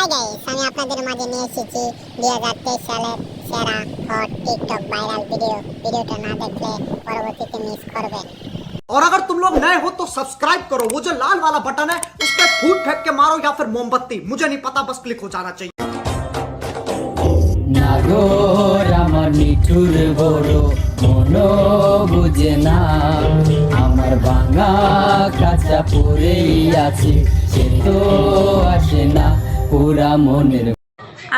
Hi guys, আমি আপনাদের মাঝে নিয়ে এসেছি 2023 সালের সেরা হট টিকটক ভাইরাল ভিডিওটা না দেখলে পরবর্তীতে মিস করবেন। और अगर तुम लोग नए हो तो सब्सक्राइब करो, वो जो लाल वाला बटन है उस पर फूट फेंक के मारो या फिर मोमबत्ती, मुझे नहीं पता, बस क्लिक हो जाना चाहिए। নাগর আমার নিঠুর বড় মনো বুঝে না, আমার ভাঙা কাঁচা পড়েই আছে, সে তো আসে না পুরা মনের।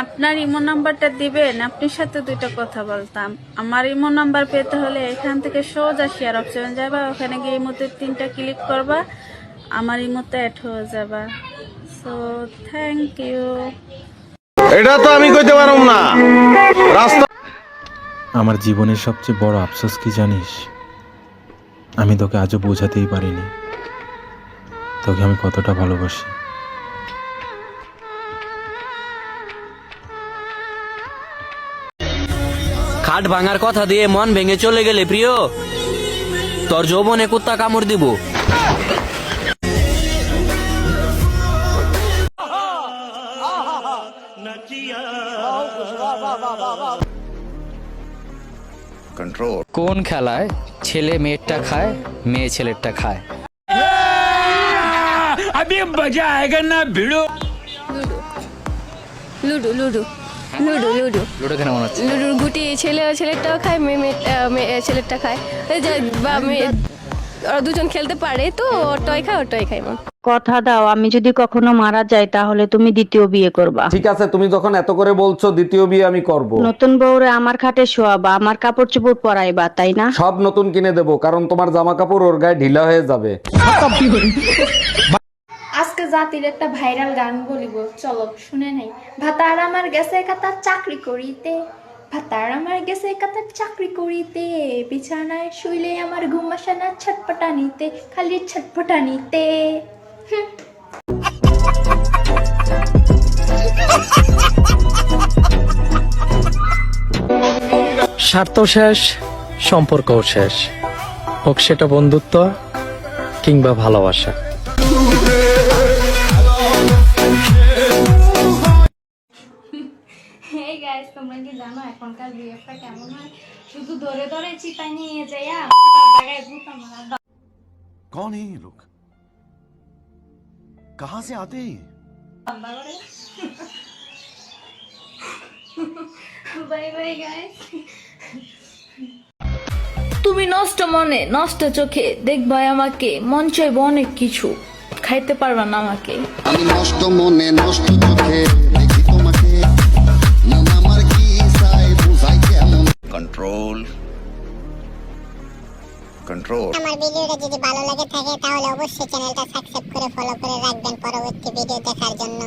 আপনার ইমো নাম্বারটা দিবেন, আপনার সাথে দুইটা কথা বলতাম। আমার ইমো নাম্বার পেতে হলে এখান থেকে সোজা শেয়ার অপশন যাবা, ওখানে গিয়ে ইমোতে 3টা ক্লিক করবা, আমার ইমোতে অ্যাড হয়ে যাবা। So thank you. এটা তো আমি কইতে পারুম না। রাস্তা আমার জীবনের সবচেয়ে বড় আফসোস কি জানিস? আমি তোকে আজও বোঝাতেই পারিনি তোকে আমি কতটা ভালোবাসি। খাট ভাঙার কথা দিয়ে মন ভেঙে চলে গেলে প্রিয়, তোর যৌবনে কুত্তা কামড় দিব। কোন খেলায় ছেলে মেয়েরটা খায়, মেয়ে ছেলেরটা খায়? Ludo ludo ludo ludo ludo কেন মনে হচ্ছে? লুডোর গুটি ছেলেরটাও খায়, মেয়ে ছেলেরটা খায়। এই যে বা ওরা দুজন খেলতে পারে তো ওটাই খায় ওটাই খায়। কথা দাও, আমি যদি কখনো মারা যাই তাহলে তুমি দ্বিতীয় বিয়ে করবা। ঠিক আছে, তুমি যখন এত করে বলছো দ্বিতীয় বিয়ে আমি করব। নতুন বউরে আমার খাটে শোয়াবা, আমার কাপড় চোপড় পরাইবা, তাই না? সব নতুন কিনে দেবো, কারণ তোমার জামা কাপড় ওর গায়ে ঢিলা হয়ে যাবে। আজকে জাতির একটা ভাইরাল গান বলিব, চলো শুনে নাই। ভাতার আমার গেছে কাতার চাকরি করিতে, ভাতার আমার গেছে কাতার চাকরি করিতে, বিছানায় শুইলে আমার ঘুম আসে না ছটপটানিতে, খালি ছটপটানিতে। স্বার্থ শেষ, সম্পর্কও শেষ, হোক সেটা বন্ধুত্ব কিংবা ভালোবাসা। হেই গাইস, তোমরা কি জানো এখনকার বিয়েটা কেমন হয়? শুধু ধরে ধরে চিপাই নিয়ে যাইয়া জায়গায় ভূত মারা। कौन है ये लोग? कहां से आते हैं? Bye bye guys. তুমি নষ্ট মনে নষ্ট চোখে দেখবা আমাকে, মন চাইব অনেক কিছু, খাইতে পারবা না আমাকে। আমি নষ্ট মনে নষ্ট চোখে দেখি তোমাকে, মন আমার কি চাই বুঝাই কেমন। Control control. আমার ভিডিওটা যদি ভালো লাগে থাকে তাহলে অবশ্যই চ্যানেলটা সাবস্ক্রাইব করে ফলো করে রাখবেন পরবর্তী ভিডিও দেখার জন্য।